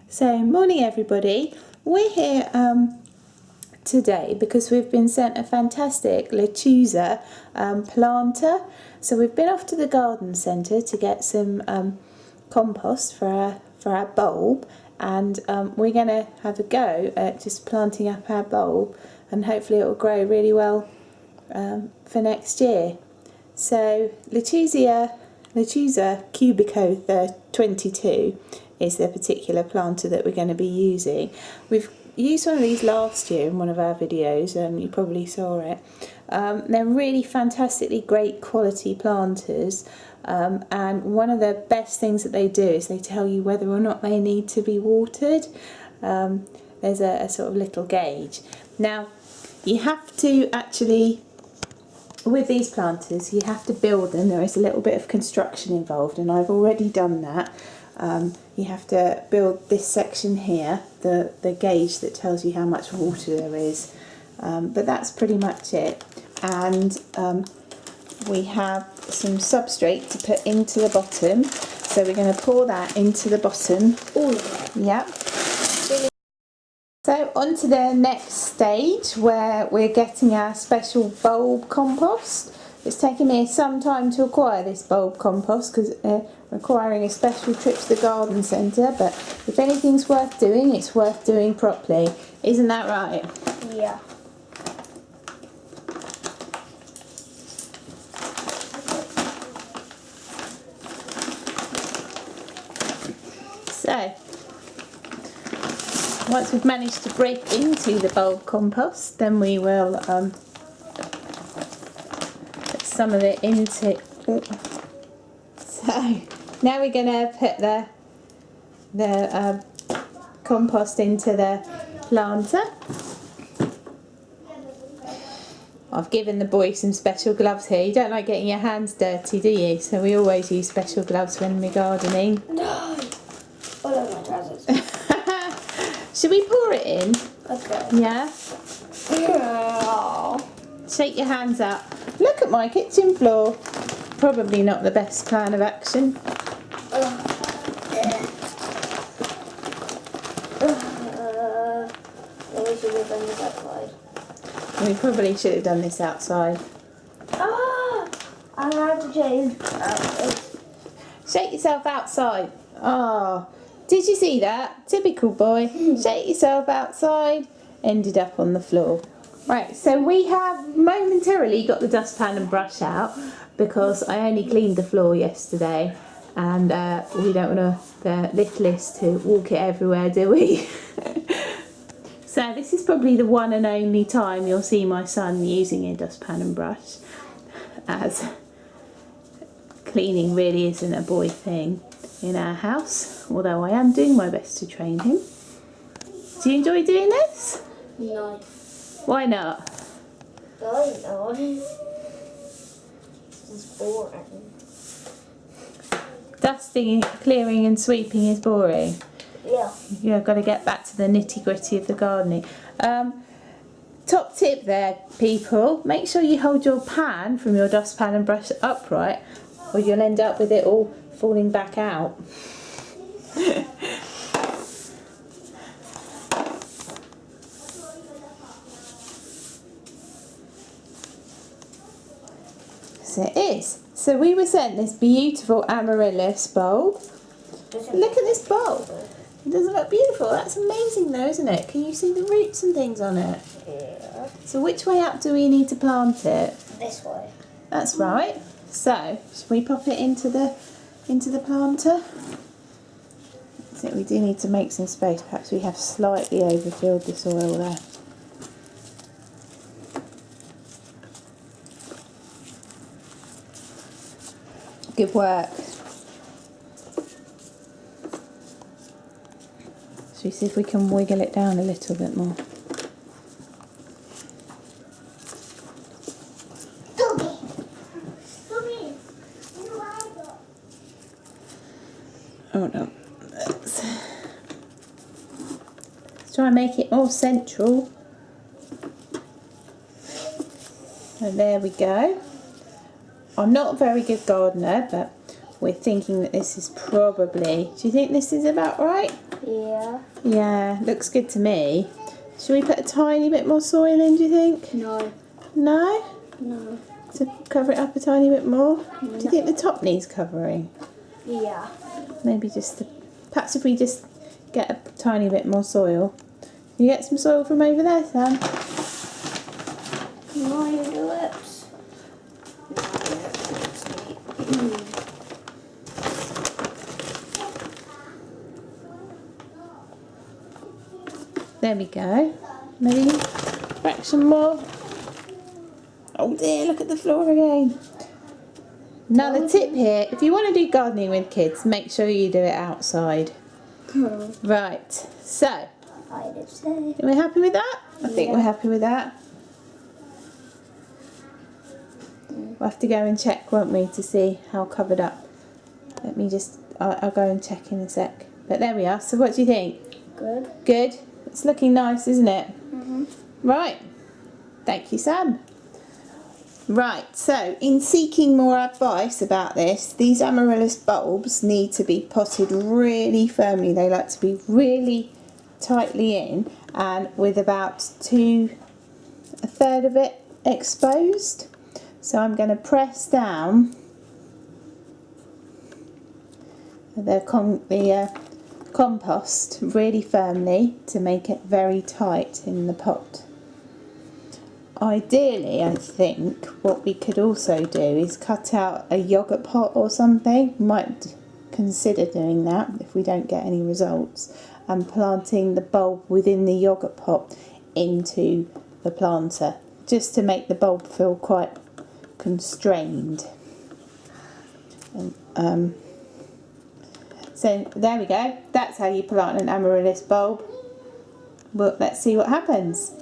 So, morning everybody. We're here today because we've been sent a fantastic Lechuza planter. So we've been off to the garden centre to get some compost for our bulb, and we're going to have a go at just planting up our bulb, and hopefully it will grow really well for next year. So Lechuza Cubico 22 is the particular planter that we're going to be using. We've used one of these last year in one of our videos, and you probably saw it. They're really fantastically great quality planters, and one of the best things that they do is they tell you whether or not they need to be watered. There's a sort of little gauge. Now you have to actually, with these planters, you have to build them. There is a little bit of construction involved, and I've already done that. You have to build this section here, the gauge that tells you how much water there is, but that's pretty much it. And we have some substrate to put into the bottom, so we're going to pour that into the bottom. All of it? Yep. So on to the next stage, where we're getting our special bulb compost. It's taken me some time to acquire this bulb compost because requiring a special trip to the garden centre, but if anything's worth doing, it's worth doing properly. Isn't that right? Yeah. So, once we've managed to break into the bulb compost, then we will put some of it into. So now we're going to put the compost into the planter. I've given the boy some special gloves here. You don't like getting your hands dirty, do you? So we always use special gloves when we're gardening. No! I love my trousers. Should we pour it in? Okay. Yeah? Shake your hands up. Look at my kitchen floor. Probably not the best plan of action. We should have done this outside. We probably should have done this outside. Ah! I had to change. Shake yourself outside. Oh, did you see that? Typical boy. Shake yourself outside. Ended up on the floor. Right, so we have momentarily got the dustpan and brush out because I only cleaned the floor yesterday, and we don't want the littlest to walk it everywhere, do we? So this is probably the one and only time you'll see my son using a dustpan and brush, as cleaning really isn't a boy thing in our house, although I am doing my best to train him. Do you enjoy doing this? No. Why not? I know. It's boring. Dusting, clearing and sweeping is boring. Yeah. You've got to get back to the nitty gritty of the gardening. Top tip there, people, make sure you hold your pan from your dustpan and brush upright, or you'll end up with it all falling back out. So it is. So we were sent this beautiful amaryllis bulb. Look at this bulb. It doesn't look beautiful. That's amazing though, isn't it? Can you see the roots and things on it? Yeah. So which way up do we need to plant it? This way. That's right. So should we pop it into the planter? So we do need to make some space. Perhaps we have slightly overfilled the soil there. Good work. Should we see if we can wiggle it down a little bit more? Oh no. Let's try and make it more central. And there we go. I'm not a very good gardener, but we're thinking that this is probably... Do you think this is about right? Yeah. Yeah, looks good to me. Should we put a tiny bit more soil in, do you think? No. No? No. To cover it up a tiny bit more? Do No. you think the top needs covering? Yeah. Maybe just perhaps if we just get a tiny bit more soil. You get some soil from over there, Sam? No, you do it. There we go. Maybe crack some more. Oh dear, look at the floor again. Another tip here, if you want to do gardening with kids, make sure you do it outside. Right, so, I did say. are we happy with that? I think we're happy with that. We'll have to go and check, won't we, to see how covered up. Let me just, I'll go and check in a sec. But there we are, so what do you think? Good. Good? It's looking nice, isn't it? Mm-hmm. Right, thank you, Sam. Right, so in seeking more advice about this, these amaryllis bulbs need to be potted really firmly. They like to be really tightly in and with about a third of it exposed. So I'm going to press down the compost really firmly to make it very tight in the pot. Ideally, I think what we could also do is cut out a yogurt pot or something. We might consider doing that if we don't get any results, and planting the bulb within the yogurt pot into the planter, just to make the bulb feel quite constrained. So there we go. That's how you plant an amaryllis bulb. Well, let's see what happens.